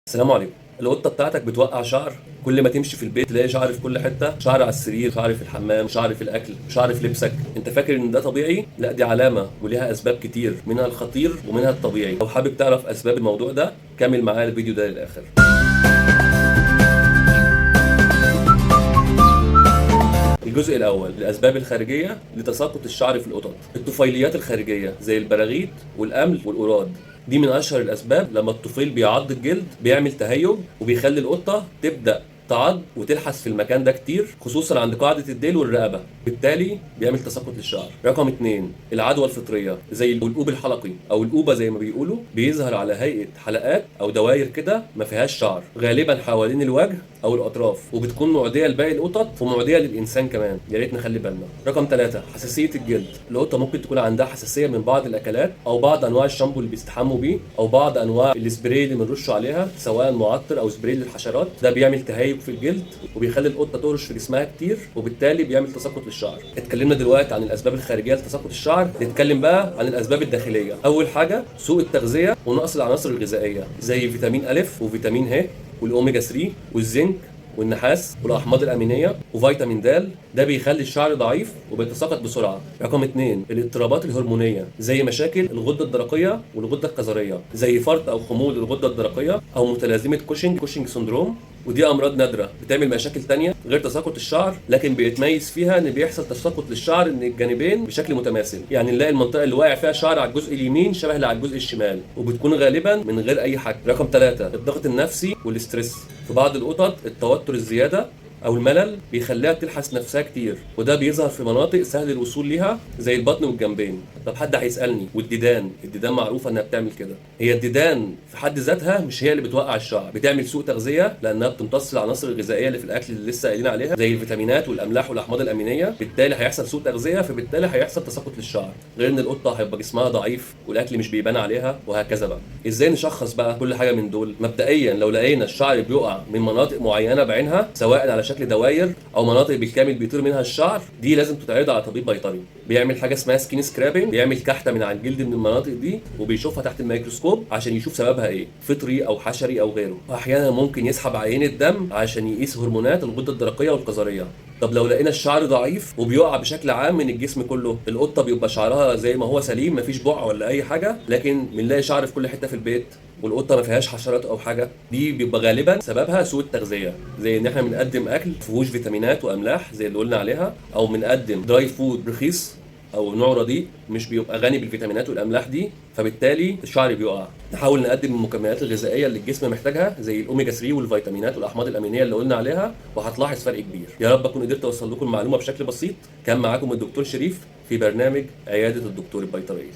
السلام عليكم. القطه بتاعتك بتوقع شعر، كل ما تمشي في البيت تلاقي شعر في كل حته، شعر على السرير، شعر في الحمام، شعر في الاكل، شعر في لبسك. انت فاكر ان ده طبيعي؟ لا، دي علامه وليها اسباب كتير، منها الخطير ومنها الطبيعي. لو حابب تعرف اسباب الموضوع ده كمل معايا الفيديو ده للاخر. الجزء الاول، الاسباب الخارجيه لتساقط الشعر في القطط. الطفيليات الخارجيه زي البراغيث والامل والقراد، دي من اشهر الاسباب. لما الطفيل بيعض الجلد بيعمل تهيج وبيخلي القطه تبدا تعض وتلحس في المكان ده كتير، خصوصا عند قاعده الديل والرقبه، بالتالي بيعمل تساقط للشعر. رقم 2، العدوى الفطريه زي القوب الحلقي او القوبه زي ما بيقولوا، بيظهر على هيئه حلقات او دواير كده ما فيهاش شعر، غالبا حوالين الوجه او الاطراف، وبتكون معديه لباقي القطط ومعديه للانسان كمان. يا ريت نخلي بالنا. رقم 3، حساسيه الجلد. القطه ممكن تكون عندها حساسيه من بعض الاكلات او بعض انواع الشامبو اللي بيستحموا بيه او بعض انواع السبراي اللي بنرشه عليها، سواء معطر او سبراي للحشرات. ده بيعمل تهيج في الجلد وبيخلي القطه تهرش في جسمها كتير، وبالتالي بيعمل تساقط للشعر. اتكلمنا دلوقتي عن الاسباب الخارجيه لتساقط الشعر، نتكلم بقى عن الاسباب الداخليه. اول حاجه، سوء التغذيه ونقص العناصر الغذائيه زي فيتامين ا وفيتامين ه والاوميجا 3 والزنك والنحاس والاحماض الامينيه وفيتامين د. ده بيخلي الشعر ضعيف وبيتساقط بسرعه. رقم 2، الاضطرابات الهرمونيه زي مشاكل الغده الدرقيه والغده الكظريه، زي فرط او خمول الغده الدرقيه او متلازمه كوشنج سندروم. ودي امراض نادره بتعمل مشاكل تانية غير تساقط الشعر، لكن بيتميز فيها ان بيحصل تساقط للشعر من الجانبين بشكل متماثل. يعني نلاقي المنطقه اللي واقع فيها شعر على الجزء اليمين شبه اللي على الجزء الشمال، وبتكون غالبا من غير اي حاجه. رقم 3، الضغط النفسي والاسترس. في بعض القطط التوتر الزياده او الملل بيخليها تلحس نفسها كتير، وده بيظهر في مناطق سهل الوصول ليها زي البطن والجنبين. طب حد هيسالني، والديدان معروفه انها بتعمل كده. هي الديدان في حد ذاتها مش هي اللي بتوقع الشعر، بتعمل سوء تغذيه لانها بتمتص العناصر الغذائيه اللي في الاكل اللي لسه قايلين عليها زي الفيتامينات والاملاح والاحماض الامينيه، بالتالي هيحصل سوء تغذيه، فبالتالي هيحصل تساقط للشعر. غير ان القطه هيبقى جسمها ضعيف والاكل مش بيبان عليها وهكذا. بقى ازاي نشخص بقى كل حاجه من دول؟ مبدئيا لو لقينا الشعر بيقع من مناطق معينه بعينها، سواء على شكل دواير او مناطق بالكامل بيطير منها الشعر، دي لازم تتعرض على طبيب بيطري بيعمل حاجه اسمها سكين سكرابنج، بيعمل كحته من على الجلد من المناطق دي وبيشوفها تحت الميكروسكوب عشان يشوف سببها ايه، فطري او حشري او غيره. واحيانا ممكن يسحب عينه دم عشان يقيس هرمونات الغده الدرقيه والكظريه. طب لو لقينا الشعر ضعيف وبيقع بشكل عام من الجسم كله، القطه بيبقى شعرها زي ما هو سليم، مفيش بقع ولا اي حاجه، لكن بنلاقي شعر في كل حته في البيت والقطه ما فيهاش حشرات او حاجه، دي بيبقى غالبا سببها سوء التغذيه، زي ان احنا بنقدم اكل فيهوش فيتامينات واملاح زي اللي قلنا عليها، او بنقدم دراي فود رخيص او نوع رديء مش بيبقى غني بالفيتامينات والاملاح دي، فبالتالي الشعر بيقع. نحاول نقدم المكملات الغذائيه اللي الجسم محتاجها زي الاوميجا 3 والفيتامينات والاحماض الامينيه اللي قلنا عليها، وهتلاحظ فرق كبير. يا رب اكون قدرت اوصل لكم المعلومه بشكل بسيط. كان معاكم الدكتور شريف في برنامج عياده الدكتور البيطريه.